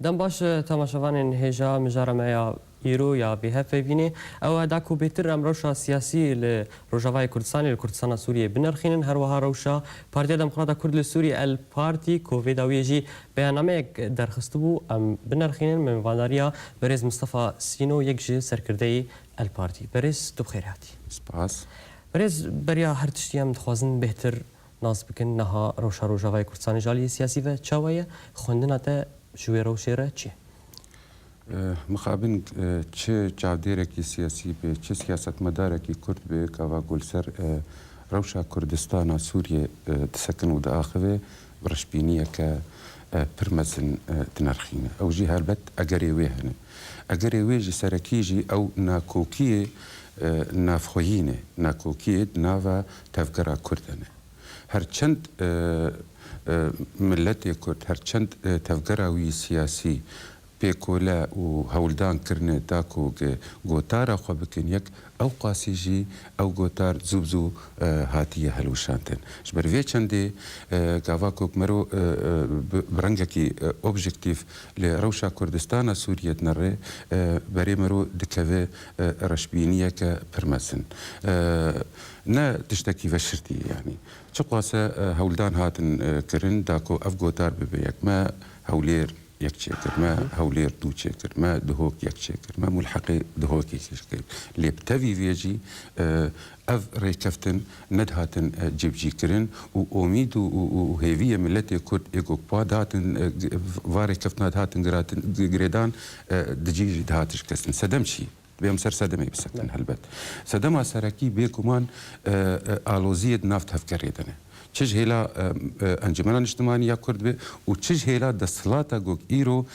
دم باش تماشاوان هجا مجرمه یا ایرو یا به هفه بینه او داکو بهتر ام روشا سیاسی لروجاوای کردستان لکردستان سوریه بنرخینن هر وها روشا پارتی دموکرات کرد لسوریه الپارتی کوفیداویجی بیاننامه درخست بو ام بنرخینن من وانداریا برز مصطفى سینو یک جه سرکرده الپارتی برز تو بخیر هاتی سپاس برز بریا هر تشتیم دخوازن بهتر ناز بکن نها روشا روجاوای کردستان جالی سیاسی و چاویه خوندنات شوی روشیره چیه؟ مخابن چه چاودێرێکی سیاسی بێ چه سیاستمەدارێکی کورد بێ کەوا گولسەر ڕەوشا کوردستانە سووریێ دسەکن و داخەوێ ڕەشبینیەکە پرمەزن دنرخینە ئەوژی هەربەت ئەگەرێ وێ هەنێ ئەگەرێ وێژی سەرەکیژی ئەو ناکۆکیە نافخۆیینێ ناکۆکیێت ناوە تەفگەرا کوردەنێ هەرچەند ملەتێ کورد هەرچەند تەفگەراوی سیاسی پێکۆلا و هەوڵدان کردنێ تاکو گۆتارە خۆ بکەن یەک ئەو قاسیژی ئەو گۆتار زوو زوو هاتیە هەلوشاندن ji ber vê çendê gavakok mero birengekî objektif li rewşa Kurdistana Sûriyê dinere berê mero dikeve reşbîniyeke pirmezin ne tiştekî veşirtî yanî çi qase hewldan hatin kirin dako ev gotar bibe yek me hewlêr یک چیکر ما هولیر دو چیکر ما دهوک یک چیکر ما ملحقی دهوک یک چیکر لیبتوی ویجی اف ریکفتن ندهاتن جبجی کرن و امید و هیوی ملت کرد ایگو پاداتن واری کفتن ندهاتن گریدان دجی دهاتش کسن سدم چی بيم سر سدمي بسكن هلبت سدم سركي بيكمان آلوزية نافت هفكريدنه چه هلا انجمن اجتماعی کرد به و چه هلا دستلاتا گوگ ایرو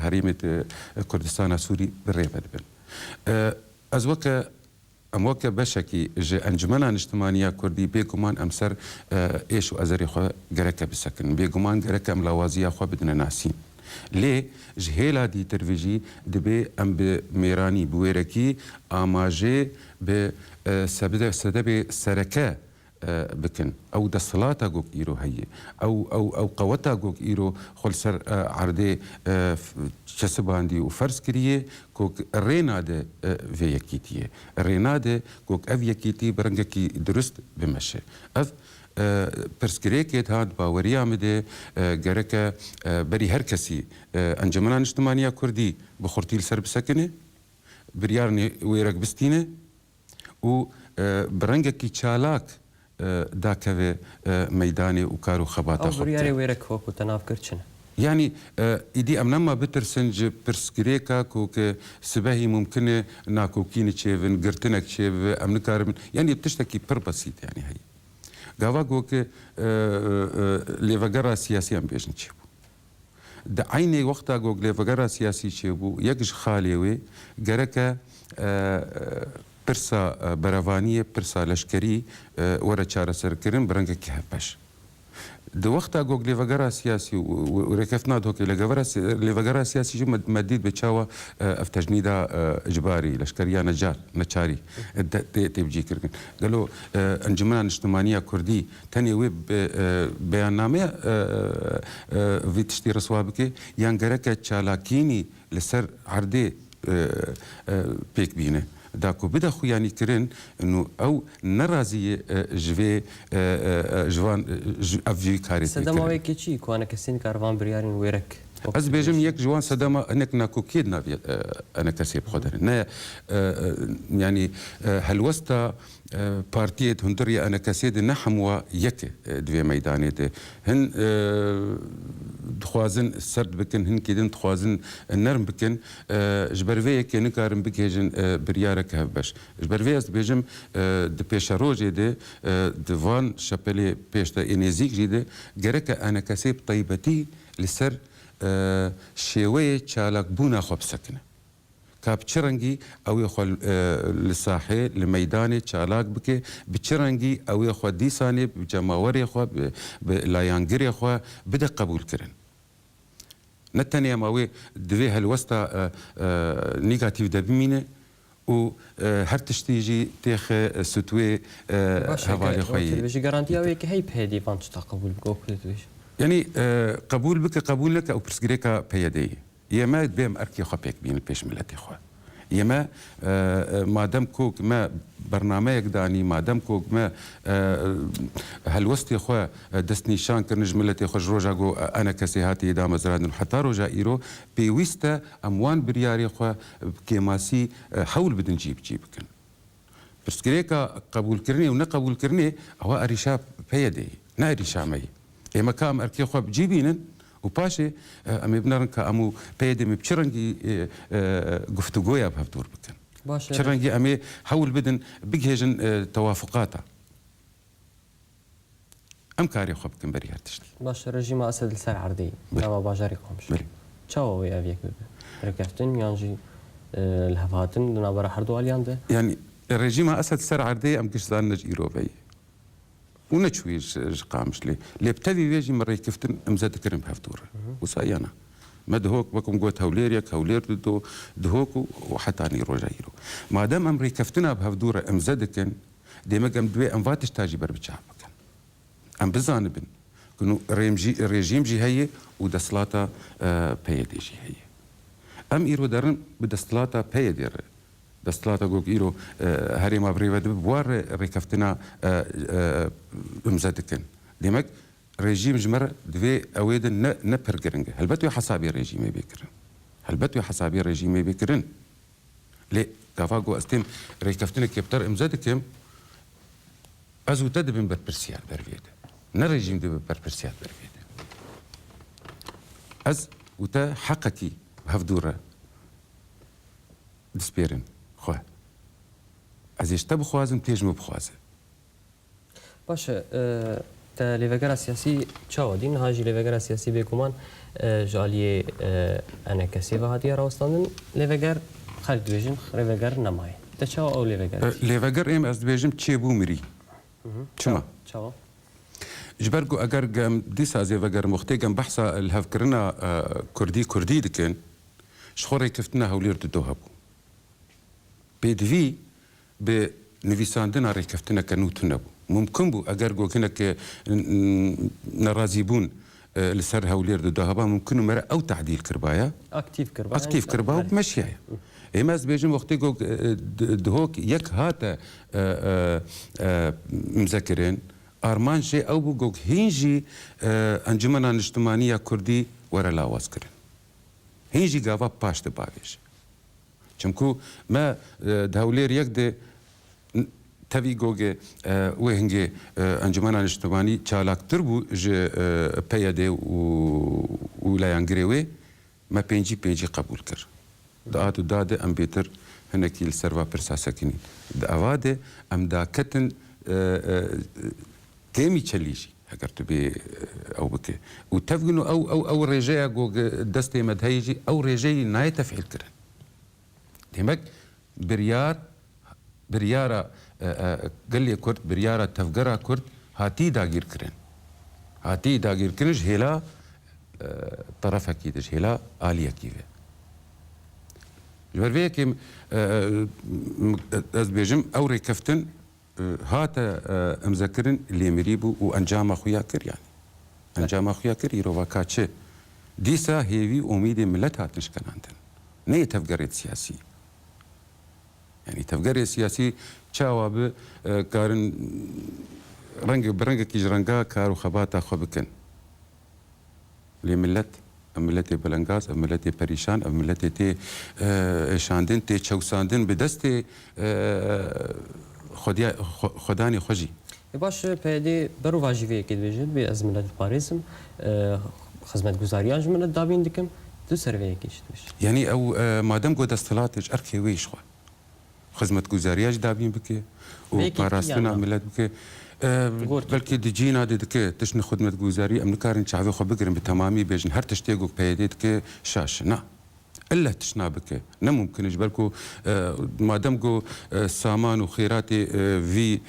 هریمت کردستان سوری بریفت بن از وقت اموک بشکی ج انجمن اجتماعی کردی بیگمان امسر ایش و ازری خو گرک بسکن بیگمان گرک ام لوازیا خو بدن ناسین لی جهلا دی ترویجی دبی ام به میرانی بویرکی آماجه به سبب سرکه بكن او دصلاتا جوك ايرو هي او قوتا جوك ايرو خلصر عرضي كسباندي وفرس كريه كوك ريناده في يكيتيه ريناده كوك اف يكيتي برنجكي درست بمشي اف پرسکریکت هات باوریا مده گرکه بری هر کسی انجمنان اجتماعی کردی بخورتیل سر بسکنه بریارنی ویرک بستینه و برنگکی چالاک داکوه میدانی و کارو خباتا خبتا. بریاری ویرک وکو تناف کرچنه. يعني إدي أمنما بترسنج برسكريكا كوك سباهي ممكن ناكوكين تشيفن قرتنك تشيف أمنكارم يعني بتشتكي بر بسيط يعني هي قاوا كوك لفقرة سياسية بيجن تشيبو دا عيني وقتا كوك لفقرة سياسي تشيبو يكش خاليوي قركا پرسا براوانیه پرسا لشکری ورا چاره سر کرن برنگه که هپش دو وقتا گوگ لیوگرا سیاسی و رکفنا دوک لیوگرا سیاسی جو مدید بچاوا افتجنیدا اجباری لشکریا نجار نچاری تبجی کرن قالوا انجمن اجتماعی کردی تنی وی بیاننامه وی تشتی رسوابکه یان گرکه چالاکینی لسر عرضه پیک بینه داكو بدا خوياني كرن انه او نرازي جوي جوان افجي كاري سدما ويكي چي كوانا كسين كاروان بريارين ويرك از بيجم يك جوان سدما انك ناكو كيد نافي انا كسيب خدر نا يعني هلوستا بارتيه هندريا انا كسيد نحموا يك دوي ميدانيته هن دخوازن سرد بكن هن كيدن دخوازن النرم بكن جبرفي كي نكارم بكيجن بريارك هبش جبرفي از بيجم د بيشاروجي دي دفان شابيلي بيشتا انيزيك جيده جرك انا كسيب طيبتي لسر شويه چالاك بونا خو بسكنه كاب چرنگي او يخل لساحه لميدان چالاك بكي بچرنگي او يخو ديساني بجماوري يخو بلايانگري يخو بدا قبول كرن نتانيا ماوي دوي هالوستا نيجاتيف دبمينه و هر تشتيجي تيخ ستوي هوالي خوي بيجي غارانتي اوي كي هي بهدي فانت تقبل بكو يعني قبول بك قبول لك او برسكريكا بيدي يما بهم اركي خبيك بين البيش ملتي خو يما ما دام كوك ما برنامج داني ما دام كوك ما هالوستي خو دستني شان كرنج ملتي خو روجا جو انا كسيهاتي دا مزراد حتى روجا ايرو بيويستا اموان برياري خو كيماسي حول بدن جيبكن برسكريكا قبول كرني ونا قبول كرني هو اريشا بيدي نا اريشا مي اما كام اركي خو بجيبينن وباشي امي بنرن كامو بيدي مبشرنجي گفتگويا بهفتور بكن باشه شرنجي امي حول بدن بيجهجن توافقاتا ام كاري خو بكن بري هرتشتي باشه رژیم اسد السر عردی نما باجاری قامش چاو وی اویک رکفتن یانجی الهفاتن نابرا هردو اليانده يعني الرجيم اسد سر عردي ام كشتان نج ايروبي ونشويش قامش لي ابتدي يجي مره كفتن امزاد كرم بهفتور وسايانا ما دهوك بكم قوت هوليريك هولير دهوك وحتى اني روجايرو ما دام امري كفتنا بهفتور امزادكن ديما ام دوي ام فاتش تاجي بربتشابك ام بزانبن كنو الرجيم جي هي ودسلاتا بيدي جي هي ام ايرو دارن بدسلاتا بيدي دستلاتا گوگ ایرو هری ما بریود بوار ریکفتنا امزادکن دیمک رژیم جمر دوی اوید نه پرگرنگ هلبتو حسابی رژیمی بکرن هلبتو حسابی رژیمی بکرن لی کافاگو استیم ریکفتنا کپتر امزادکم ازو تدبن بر پرسیات بروید نه رژیم دو بر پرسیات بروید از وتا حقکی هفدوره دسپیرن خواه از اشتا بخوازم تیج مو بخوازه باشه تا لیوگرا سیاسی چاو دین هاجی لیوگرا سیاسی بگمان جالیه انا کسی و هاتیه راستاندن لیوگر خلق دویجن لیوگر نمای تا چاو او لیوگر لیوگر ایم از دویجم چی بو میری چما چاو جبرگو اگر گم دیس از لیوگر مختی گم بحثا الهف کرنا کردی دکن شخوری کفتنا هولیر دو هبو بدوی به نویساندن ریکفتنا کنوت نبو ممکن بو اگر گو کنه که نرازی بون لسر هولیر دو هبا ممکن مره او تعدیل کربایا اکتیف کربا و مشیه اما از بیجم وقتی گو دهوک یک هات مذکرین آرمان شی او بو گو هینجی انجمن اجتماعی کردی ورا لاواز کرن هینجی گاوا پاشت باویش چمکو ما دهولیر یک ده تبي جوجي وهنجي انجمن اجتماعي چالاکتر بو ج پیاده ولا ينگريوي ما بينجي قبول كر داتو داد ام بيتر هنكي السرفا برساسكني داواده ام داكتن كيمي تشليجي اگر تبي او بك وتفقنوا او رجاء جوج دستي مدهيجي او رجاء ناي تفعيل كر ديمك بريارة قال لي كرد بريارة تفجرة كرد هاتي داغير كرنج هلا طرف اكيدش هلا آلية كيفه الورفيه كم از بيجم او ريكفتن هاتا امذكرن اللي مريبو وانجام اخويا كر يعني انجام اخويا كر يروفاكا تشي ديسا هيوي اميد ملت هاتش كنانتن ني تفجرت سياسي يعني تفجر سياسي تشاوب كارن رنگ كيج رنگا كارو خباتا خبكن لملت ملتي بلنگاز ملتي پریشان ملتي تي شاندن تي چوساندن بدست خداني خوجي باش پیدی برو واجبی که دویجد به از ملت پاریسم خدمت گزاریان جملت دابین دکم دو سروی کیش دوش يعني او مادام قد استلاتج اركي ويش خو خدمت گزاریاج دابین بکه و پاراستنا ملت بکه بلکه دجینا دکه تشن خدمت گزاری ام نکارن چاوی خو بگرن بتمامی بیجن هر تشتیگو پیدید که شاش نه الا تشنا بکه نه ممکنش بلکو مادام گو سامان و خیراتی وی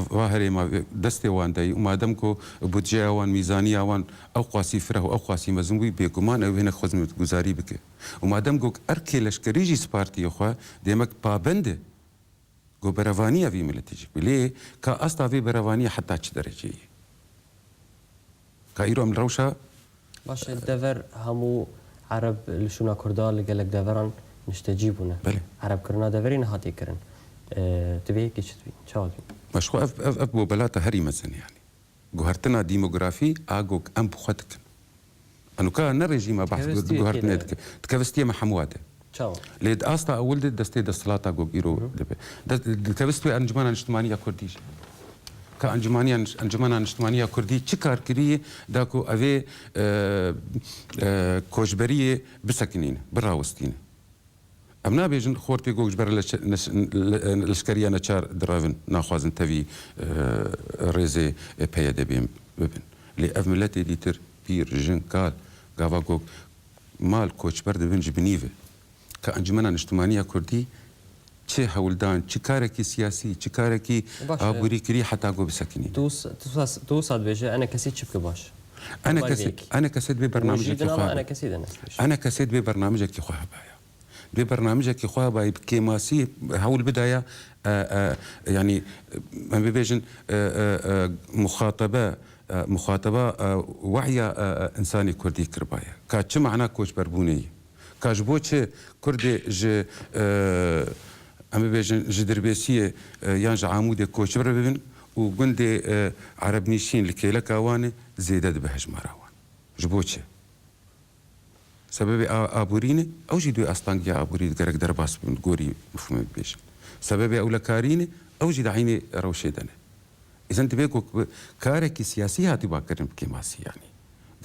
واهری ما دستی وان دی و مادام گو بودجه وان میزانی وان او قاسی فره او قاسی مزنوی بیگمان او هنا خدمت گزاری بکه و مادام گو ارکی لشکریجی سپارتی خو دیمک پابنده گو بروانی وی ملتیجی بلی که اصلا وی بروانی حتی چه درجه كايرو من روشا باش الدفر همو عرب لشونا كردال اللي قالك دفران نستجيبونا بله عرب كرنا دفرين هاتي كرن تبي كيش تبي شو مش خو اف بوبلاتا هري مثلا يعني جوهرتنا ديموغرافي اجوك ام بخاتك انو كان الرجيم بحث جوهرتنا تكفستي محموده شو ليد استا ولد دستي دستلاتا جوك ايرو تكفستي انجمانا اجتماعيه كرديش انجمانا اجتماعيه كردي تشكار كريه داكو افي كوشبريه بسكنين براوستين امنا بيجن خورتي جوج بر لشكريه نشار درافن ناخوازن تفي ريزي بيد بيم ببن لي افملتي ديتر بير جن قال غافا جوج مال كوش برد بن جبنيفه كانجمانا اجتماعيه كردي چه هولدان چه كاركي سياسي چه كاركي ابوري كري حتى جو بسكنين توصل بيجي انا كسيت شبك باش انا كسيت ببرنامجك انا كسيت ببرنامجك خوها بايا ببرنامجك خوها باي كيماسي هول بدايه يعني ما بيجن مخاطبه وعي انساني كردي كربايا كاتش معنا كوش بربونيه كاجبوتش كردي ج اما بيجن جدربيسيه يانج عمود كوش بربن وقندي عرب نيشين لكيلا كاواني زيدت بهج مراوان جبوتش سبب ابوريني او جدو اسطانجيا ابوري غرق درباس بنقوري مفهوم بيش سبب اولا كاريني او جد عيني روشيدنه اذا انت بيكو كارك سياسي هاتي باكرم كيماسي يعني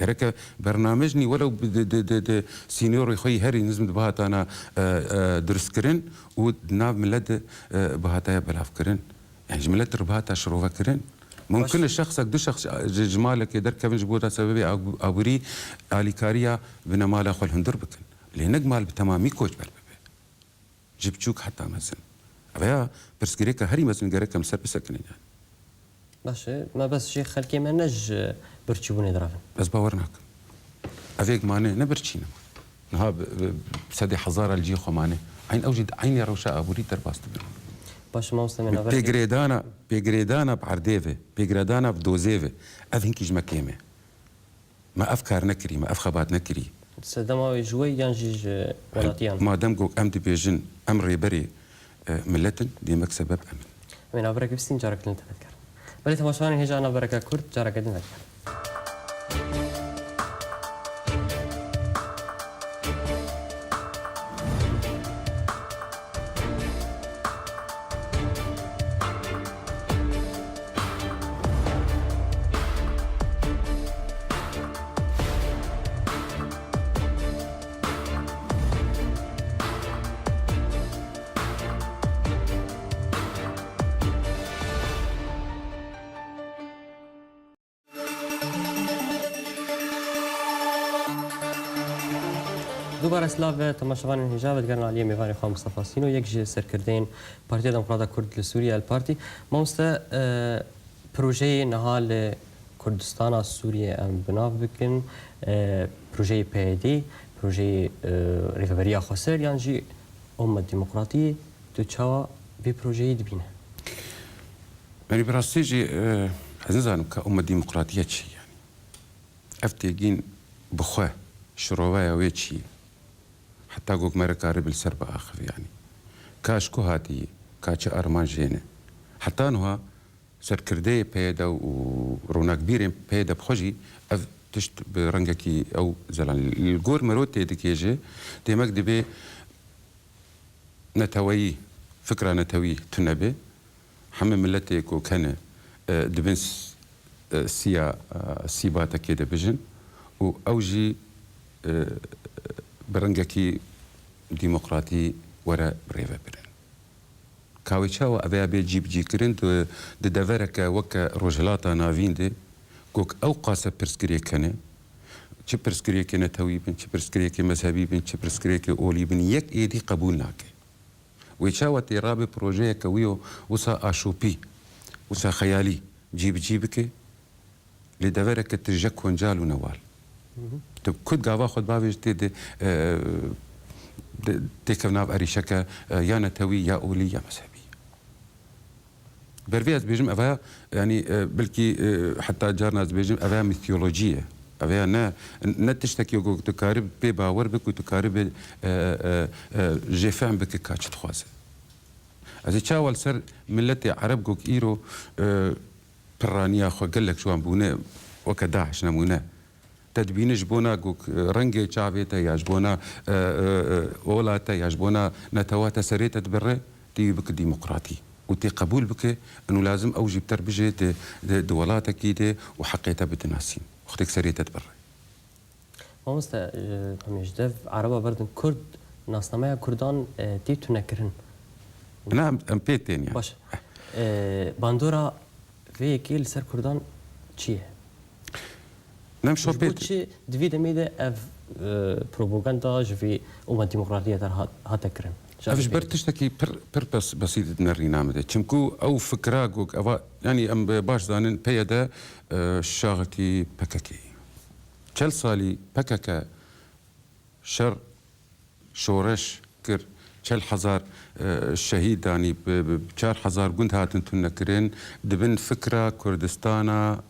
درك برنامجني ولو سينيور خوي هري نزم بهات انا درسكرين ودناب ملد بهات بلافكرين يعني جملت ربهات شروفا كرين ممكن الشخص دو شخص جمالك يدر كفن جبوتا سببي ابوري اليكاريا بنمال اخو الهندر بكن اللي نجمال بتمامي كوج بالبي جبتشوك حتى مثلا ابيا برسكريكا هري مثلا غيرك مسر بسكنين يعني ماشي ما بس شيخ خلكي ما نج برتشبوني درافن بس باورناك افيك ماني نبرتشينا نها بسدي حزاره الجيخو ماني عين اوجد عيني روشا ابوري درباست باش ما وصلنا بيجريدانا بعرديفه بيجريدانا بدوزيفه افينكي جمكيمه ما افكار نكري ما افخبات نكري سدما جوي ينجيج ولاتيان ما دام جوك ام دي بيجن امري بري ملتن دي مكسب امن من ابرك بستين جارك نتذكر بلي تماشاني هجا انا بركه كرد جارك نتذكر دوباره سلاف تماشاوان الحجاب دگرن علی میوانی خان مصطفی سینو یک جه سرکردین پارتی دموکرات کرد لسوریا الپارتی مامسته پروژه نهال کردستان سوریه ام بناف بکن پروژه پیدی پروژه ریکوری خسر یعنی جی امت دموکراتی تو چوا به پروژه دبینه يعني براستيجي عزيزان كأمة ديمقراطية شي يعني أفتيجين بخواه شروعية ويتشي حتى قوك مركا ربل سرب آخر يعني كاش كوهاتي كاش أرمان جينة حتى نها سركردي بيدا ورونا كبيرين بيدا بخوجي أف تشت برنجكي أو زلان الجور مروت تيجي تيمك دبي نتوي فكرة نتوي تنبي حمل ملتك وكان دبنس سيباتا كده بجن وأوجي برنجكي ديمقراطي ورا بريفا برن كاويتشاو أبي أبي جي كرين دو دافرك وكا رجلاتا نافين دي كوك أو قاسة برسكريا كان چه برسكريا كنا تويبن چه برسكريا كي مذهبي بن چه برسكريا كي أولي بن يك إيدي قبول ناكي ويتشاو تيرابي بروجيه كويو وسا أشوبي وسا خيالي جيبك لدافرك ترجك ونجال ونوال تو كنت قاوا خد بافيج تي تكفنا بأريشكا يا نتوي يا أولي يا مذهبي برفيز بيجم أفا يعني بلكي حتى جارنا بيجم أفا ميثولوجية أفا نا تشتكي وقو تكارب بي باور بك وتكارب جيفان بك كاتش تخوازه أزي تشاول سر ملتي عرب قوك إيرو برانيا خو قال لك شو عم بونا وكداعش نمونا تدبين جبونا قوك رنجي تشافيتا يجبونا اولاتا يجبونا نتواتا سريتا تبري تي بك ديمقراطي وتي قبول بك انه لازم اوجب تربجه دولات اكيده وحقيتها بتناسين اختك سريتا تبري ما مستا مجدف عربا بردن كرد ناسنامه كردان تي تنكرن انا ام بيتين يعني باش باندورا في كيل سر كردان چیه؟ نم شو بيت چی دوید میده اف پروپاگاندا جوی امت ديمقراطية در هاتكرن. أفش برتشتكي بس بسيط نري نامده تشمكو أو فكراغوك أو يعني أم باش زانن بيدا شاغتي بككي چل سالي بككا شر شورش كر چل حزار الشهيد يعني بچار حزار قند هاتن تنكرين دبن فكرة كردستانا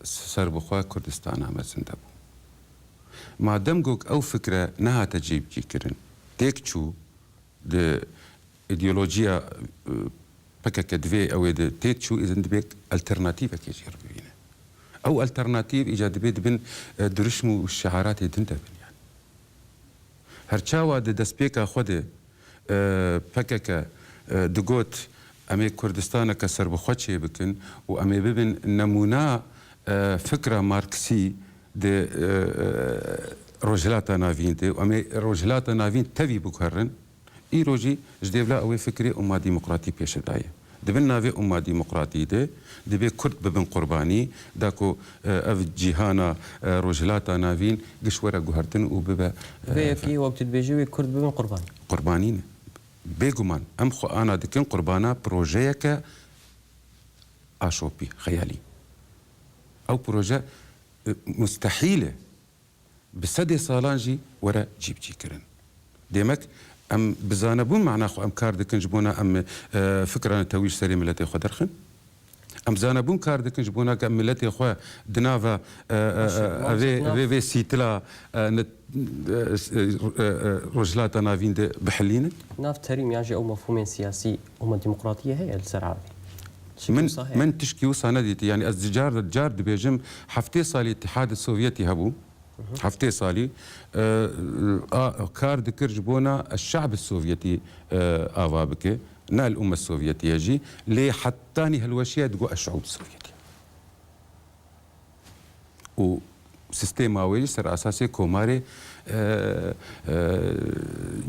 سربخوا كردستانا مزندبو ما دمجوك أو فكرة نها تجيب جيكرن تيكتشو د ايديولوجيا بكك دفي او د تيتشو اذا دبيك الترناتيف كيجير بينا او الترناتيف ايجاد بيد بن درشمو الشعارات دنتبن يعني هرچاوا د دسبيكا خود بكك دغوت امي كردستان كسر بخوتشي بكن وامي ببن نمونا فكره ماركسي د روجلاتا نافين دي وامي روجلاتا نافين تبي بكرن إيروجي جديفلا أوي فكري أمة ديمقراطي بيش داية دبن نافي أمة ديمقراطي ده دبي كرد ببن قرباني داكو أف جيهانا رجلاتا نافين قشورة قهرتن وببا في وقت بيجي كرد ببن قرباني قربانين بيجومان أم خو أنا دكن قربانا بروجيك أشوبي خيالي أو بروجي مستحيلة بسدي صالانجي ورا جيب جيكرن ديمك ام بزانبون معنا خو ام كار دكن جبونا ام فكره تويج سري ملتي خو درخن ام زانبون كار دكن جبونا كم ملتي خو دنافا في سيتلا رجلات نافين بحلينك ناف تريم ياجي او مفهوم سياسي هم الديمقراطيه هي السرعه من تشكي وصاندي يعني الزجار الجار بيجم حفتي صالي الاتحاد السوفيتي هبو حفتي صالي كار دكر جبونا الشعب السوفيتي آفابك نا الأمة السوفيتية جي لي حتاني هالوشية تقو الشعوب السوفيتي و سيستيماوي سر أساسي كوماري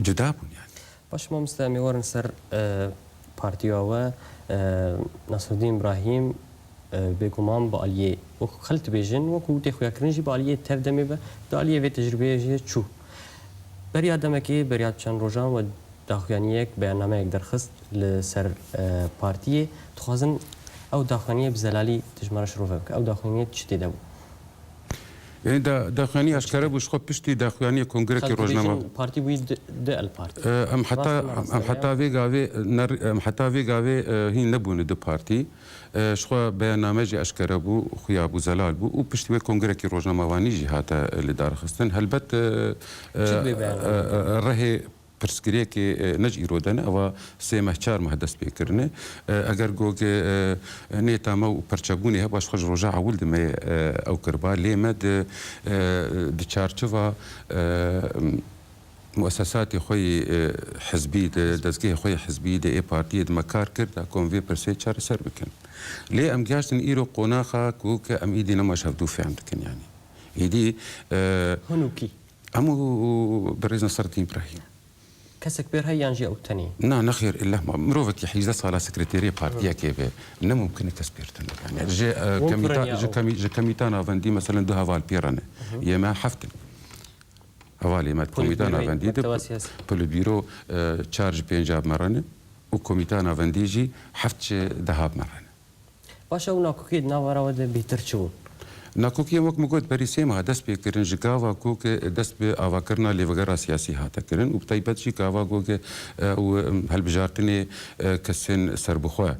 جدابون يعني باش ما مستمي ورن سر بارتيوا نصر الدين إبراهيم بيكمان باليه وخلت بيجن وكو تخويا كرنجي باليه تفدمي به داليه في تجربه جي شو بريا دمكي بريا چند روجان و داخوانيك برنامه یک درخست لسر بارتيه تخازن او داخوانيه بزلالي تجمرش روفك او داخوانيه تشتي دبو يعني داخوانيه اشكره بوش خو بشتي داخوانيه كونغرس روجنامه بارتي ويد دو البارتي ام حتى في غافي هي نبون دو بارتي شخوا برنامج اشكره بو خويا ابو زلال بو وبشتي كونغرس روجنامه واني جهات لدار خستن هلبت رهي پرسکریه که نج ایرودن او سه مهچار مهدس بیکرنه اگر گوگ نیتا ما پرچبونی ها باش خوش رجاع ولد ما او کربا لیمد د چارچوا مؤسسات خوی حزبی دزگی خوی حزبی د ای پارتی د مکار کرد کنوی پرسی چار سر بکن لی ام گاشتن ایرو قناخه کوک ام ایدی نما شفدو فهم دکن يعني ایدی هنوكي امو بريز نصر الدين ابراهيم كسك بير هي ينجي او تاني نخير الا مروفك يحيز على سكرتيري بارتيا كيبي لا ممكن كسبيرتن يعني جي كميتانا فاندي مثلا دو هافال بيران يا ما حفتن هوالي ما كوميتانا فاندي بولو بيرو تشارج بينجاب مرانه وكوميتانا فانديجي حفت ذهب مرانه باش او ناكو كيد ناورا ود بيترچون ناكوكي وقت مقود بريسي ما دست بكرن جكاوا كوك دست بأفكرنا لفجرة سياسي هاتا كرن وبتايبات جكاوا كوك وهالبجارتني كسن سربخوا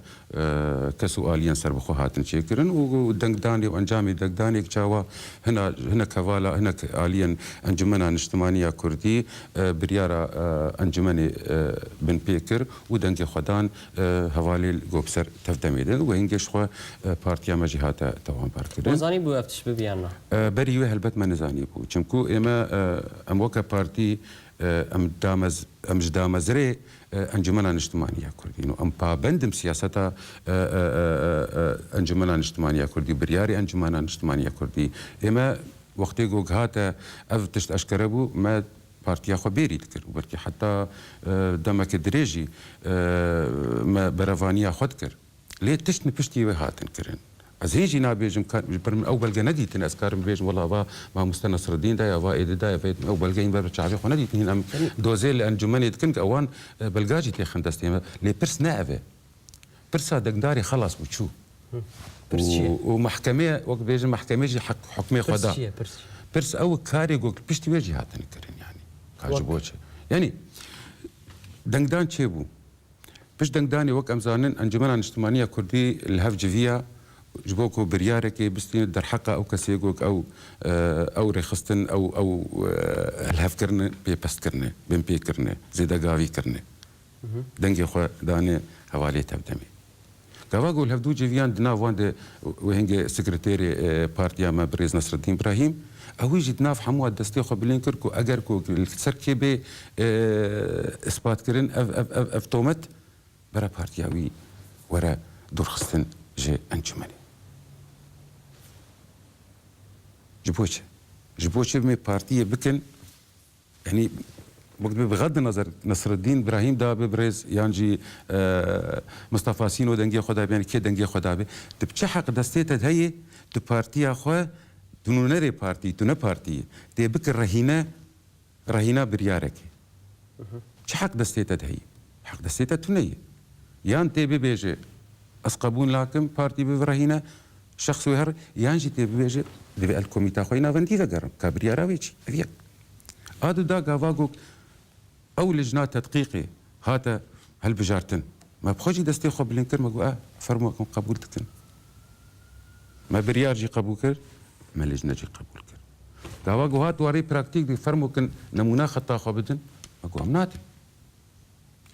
كسؤاليا سربخو هاتن شكرن ودنقداني وانجامي دنقداني كجاوا هنا كفالا هنا آليا انجمنا نجتمانية كردي بريارة انجمني بن بيكر ودنقي خدان هوالي القوبسر تفدميدن وهنجي شخوا بارتيا مجيهاتا توان باركرن نزاني بو افتش ببيانا بريوه هلبت ما نزاني بو چمكو اما اموكا بارتي ام جدامزري انجمنا اجتماعيه كردي ام بابندم سياستا انجمنا اجتماعيه كردي برياري انجمنا اجتماعيه كردي اما وقتي جو هاتا افتشت اشكربو ما بارتيا خبيري تكر وبركي حتى دمك دريجي ما برافانيا خدكر ليه تشتني بشتي وهاتن كرن از هيجي نابيجم كان من اول جندي تن اسكار بيجم والله ما مستنصر الدين ده يا وايد ده يا فيت اول جاي برا شعبي خو ندي تن دوزيل انجمني كنك اوان بلغاجي تي خندستي لي برس نافه برسا دقداري خلاص بتشو ومحكمه وقت بيجم محكمه حكمي خدا برس او كاري قلت بشتي ويجي هاتن كرن يعني كاجبوش يعني دنگدان تشيبو بش دنگداني وك امزانن انجمنا اجتماعيه كردي الهفجفيه جبوكو برياركي بستين در حقا او كسيغوك او رخصتن او الهف كرنه بيبست كرنه بين بي كرنه زيدا غاوي كرنه دنگي خو داني حوالي تبدمي غاواغو الهفدو جيفيان دنا واند وهنجي سكرتيري بارتيا ما بريز نصر الدين ابراهيم او يجي دناف حمو دستي خو بلينكركو اجركو السركي بي اثبات كرن اف تومت برا بارتياوي ورا دور خصتن جي انجمني جبوتش مي بارتيه بكن يعني بغض النظر نصر الدين ابراهيم دا ببرز يانجي مصطفى سينو دنجي خدا يعني كي دنجي خدا به تبتحق دستيت هي تو بارتيه خو دونوري بارتي تو بارتي تي بكر رهينه بريارك تحق دستيت هي حق دستيت تنيه يان تي بيجي اسقبون لكم بارتي برهينه شخص وهر يانجي تي بيجي دبي الكوميتا خوينا فندي فقرم كابريا راويتش افيك هذا دا غافاغو او لجنه تدقيقي هذا هالبجارتن ما بخوجي دستي خو بلينكر ما فرموكم قبول تكن ما بريار جي قبول كر ما لجنه جي قبول كر غافاغو هات واري براكتيك دي فرموكن نمونه خطا خو بدن اكو امنات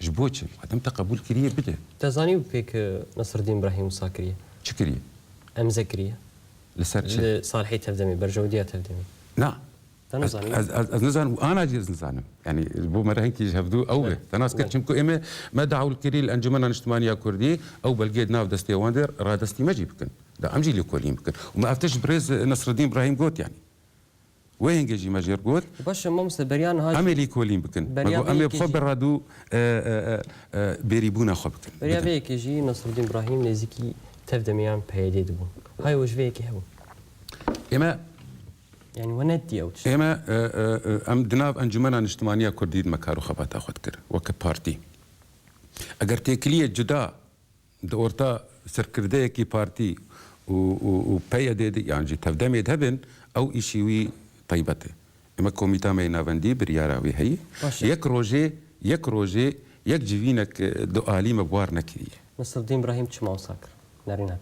جبوتش عدم تقبل كريه بدا تزاني بيك نصر الدين ابراهيم ساكريه شكريه ام زكريا لسر صالحي تفدمي برجوديه تفدمي نعم تنزاني از نزان وانا جيز نزانم يعني بو مره هنكي جهبدو او تناس كتشمكو اما ما دعوا الكري الانجمن الاجتماعيه كردي او بلقيت ناف دستي واندر را دستي ما جيبكن دا امجي لي كوليم بكن وما افتش بريز نصر الدين ابراهيم قوت يعني وين جي ماجير قوت باش ممس بريان هاي عملي كوليم بكن امي بخبر رادو بيريبونا خبكن بريا بيك يجي نصر الدين ابراهيم نزيكي تفدميان بهيدي دبون هاي وش فيك هو اما يعني وندي او اما ام دناب انجمنا اجتماعيه كرديد مكارو خبات اخذ كر وك بارتي اگر تكليه جدا دورتا سركرديه كي بارتي و بيا دي يعني تفدمي دهبن او اشيوي طيبته اما كوميتا مينا فندي برياراوي هي يك روجي يك جيفينك دو الي مبوار نكري نصر الدين ابراهيم تشماو ساكر نارينات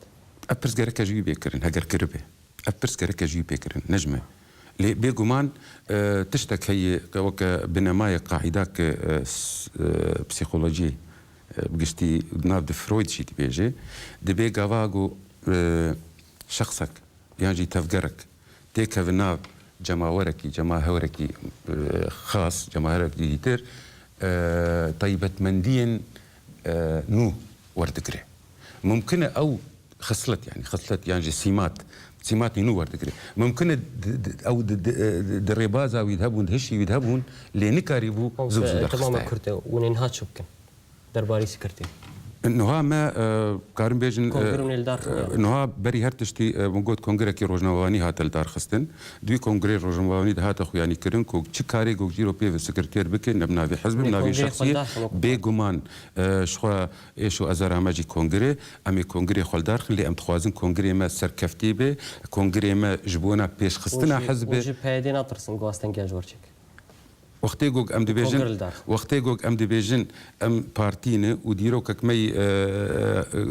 ابرس غيرك جوي بكرن هاجر كربه ابرس غيرك جوي بكرن نجمه لي بيغومان تشتك هي وك بنمايه قاعداك بسيكولوجي بقشتي ناب فرويد شي تبيجي دبي غافاغو شخصك يعني تفكرك تيك فناب جماهوركي خاص جماهورك يتر طيبة مندين نو وردكري ممكن او خصلت يعني سمات نو وردكري ممكن او دريبازا ويذهبون دهشي ويذهبون لنكاريبو زوزو تماما كرته وننهات شبكن درباري سكرتي انه ها ما كارم بيجن انه ها بري هرتشتي موجود كونغري كي روجنواني هات الدار خستن دوي كونغري روجنواني هات اخو يعني كرنكو تشكاري جو جيرو بي سكرتير بكن نبنا في حزب نبنا في شخصيه بيغومان شخوا ايشو ازارا ماجي كونغري امي كونغري خلدار اللي ام تخوازن كونغري ما سركفتي به كونغري ما جبونا بيش خستنا حزب وجي بيدينا ترسن غواستن جاج ورچك وقتی گوگ ام دیویژن وقتی گوگ ام دیویژن ام پارتینه و دیرو کمی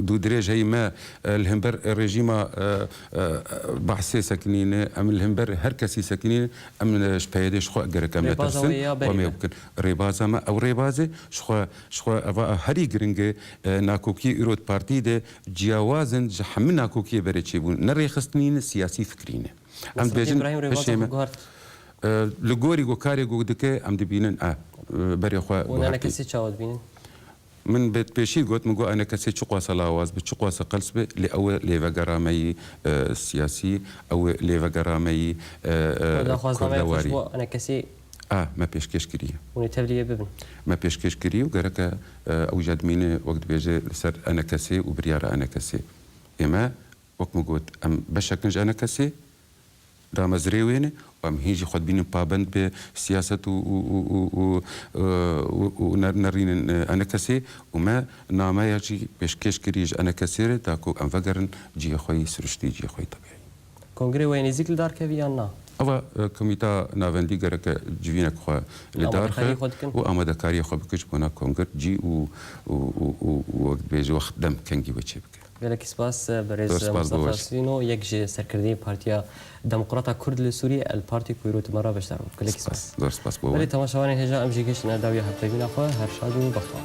دو درجه هی ما الهمبر رژیما بحثی سکنینه ام الهمبر هر کسی سکنینه ام شپیدش خو اگر کم نترسن و میوکن ریبازه ما او ریبازه شخو هری گرنگه ناکوکی ایرود پارتی ده جیاوازن جحمل ناکوکی بره چی بون نریخستنین سیاسی فکرینه ام دیویژن لگوری گو کاری گو دکه ام دبینن بری خو و انا کسی چاود بینن من بيت بيشي قلت مقو انا كسي شقوا صلاواز بتشقوا قلص لاو ليفغرامي سياسي او ليفغرامي كردواري انا كسي ما بيشكش كريه ونتبليه ببن ما بيشكش كريه وقرك اوجد مين وقت بيجي سر انا كسي وبرياره انا كسي اما وقت مقول ام بشكنج انا كسي رامزري وين ام هيجي خد بين بابند بسياسه ونرين انا كسي وما نما يجي بيشكش كريج انا كسير تاكو ام فقرن جي خوي سرشتي جي خوي طبيعي كونغري وين زيك دار كفيانا اوا كوميتا نافندي غرك جيفينك خو لدار وامدا كاري خو بكش بنا كونغر جي وقت بيجي وقت دم كنجي بتشبك گلک سپاس برز مصطفى سینو یک جه سرکردی پارتیا دموکراتا کرد لسوری الپارتی کویروت مرا بشتر گلک سپاس سپاس ولی تماشاوان هجا ام جیگش نداوی هفته بینه خو هر شاد و بخواه